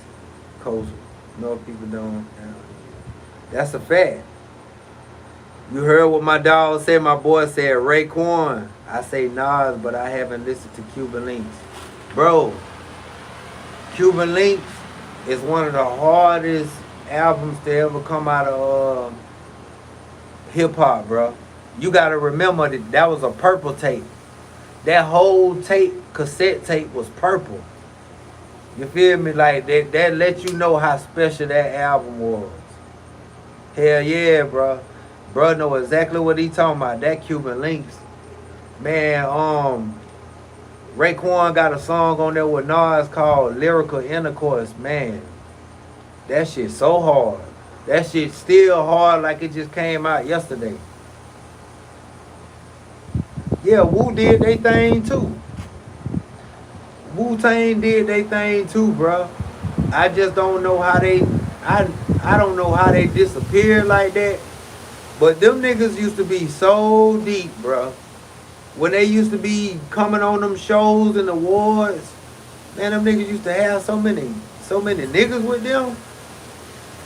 Speaker 1: Coast. No, people don't. That's a fact. You heard what my dog said. My boy said Raekwon. I say Nas, but I haven't listened to Cuban Links. Bro, Cuban Links is one of the hardest albums to ever come out of hip hop, bro. You gotta remember that was a purple tape. That whole tape, cassette tape, was purple. You feel me? Like that let you know how special that album was. Hell yeah, bro. Bro know exactly what he talking about. That Cuban Links. Man, Raekwon got a song on there with Nas called Lyrical Intercourse. Man, that shit so hard. That shit still hard like it just came out yesterday. Yeah, Wu did they thing too. Wu-Tang did they thing too, bro. I just don't know how I don't know how they disappeared like that. But them niggas used to be so deep, bro. When they used to be coming on them shows and awards, man, them niggas used to have so many niggas with them.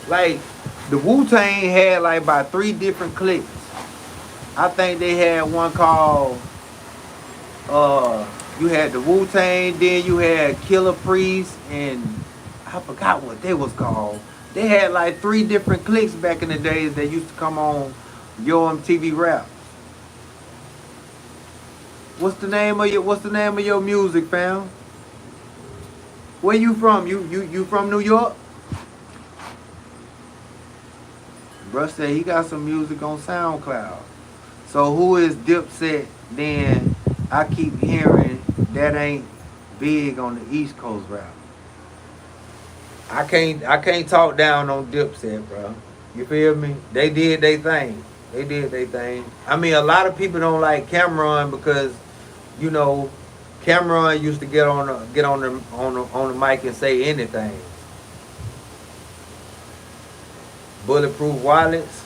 Speaker 1: Like, the Wu-Tang had like about 3 different cliques. I think they had one called, you had the Wu-Tang, then you had Killer Priest, and I forgot what they was called. They had like 3 different cliques back in the days that used to come on Yo MTV Rap. What's the name of your music, fam? Where you from? You from New York? Bruh said he got some music on SoundCloud. So who is Dipset then? I keep hearing that ain't big on the East Coast rap. I can't talk down on Dipset, bro. You feel me? They did their thing. I mean, a lot of people don't like Cameron because, you know, Cameron used to get on the mic and say anything. Bulletproof Wallets.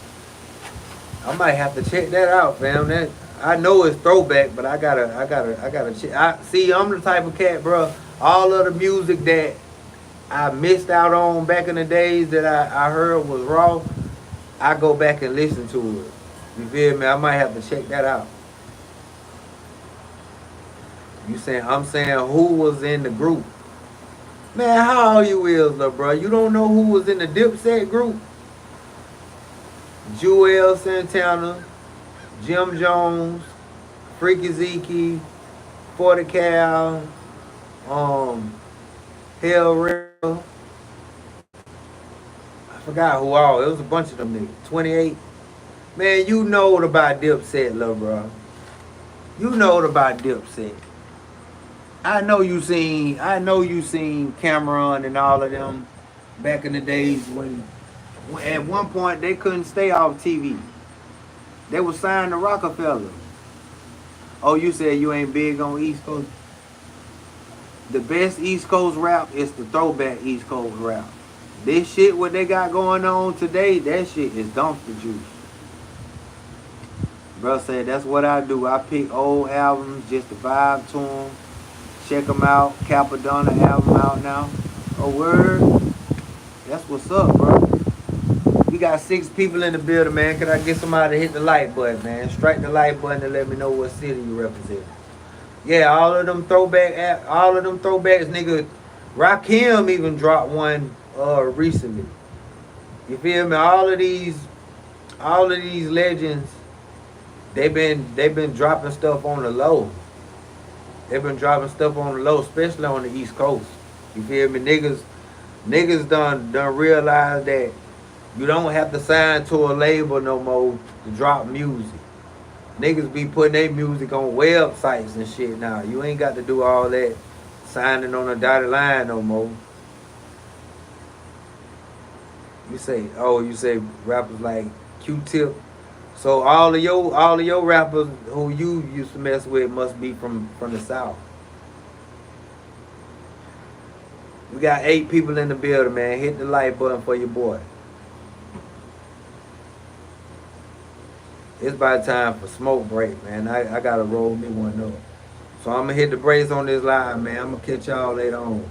Speaker 1: I might have to check that out, fam. That I know it's throwback, but I gotta check. See, I'm the type of cat, bro. All of the music that I missed out on back in the days that I heard was raw, I go back and listen to it. You feel me? I might have to check that out. I'm saying who was in the group. Man, how old you is, little bro? You don't know who was in the Dipset group? Jewel Santana, Jim Jones, Freaky Zeke, 40 Cal, Hell Real. I forgot who all. It was a bunch of them niggas. 28. Man, you know about Dipset, little bro. You know about Dipset. I know you seen Cameron and all of them back in the days when at one point they couldn't stay off TV. They was signed to Rockefeller. Oh, you said you ain't big on East Coast? The best East Coast rap is the throwback East Coast rap. This shit, what they got going on today, that shit is dumpster juice. Bro said, that's what I do. I pick old albums just to vibe to them. Check them out. Capadonna album out now. Oh, word? That's what's up, bro. We got 6 people in the building, man. Can I get somebody to hit the like button, man? Strike the like button and let me know what city you represent. Yeah, all of them throwbacks, nigga. Rakim even dropped one recently. You feel me? All of these legends, they've been dropping stuff on the low. They've been dropping stuff on the low, especially on the East Coast. You feel me? Niggas done realize that you don't have to sign to a label no more to drop music. Niggas be putting their music on websites and shit now. You ain't got to do all that signing on a dotted line no more. You say rappers like Q-Tip. So all of your rappers who you used to mess with must be from the South. We got 8 people in the building, man. Hit the like button for your boy. It's about time for smoke break, man. I gotta roll me one up. So I'm gonna hit the brakes on this live, man. I'm gonna catch y'all later on.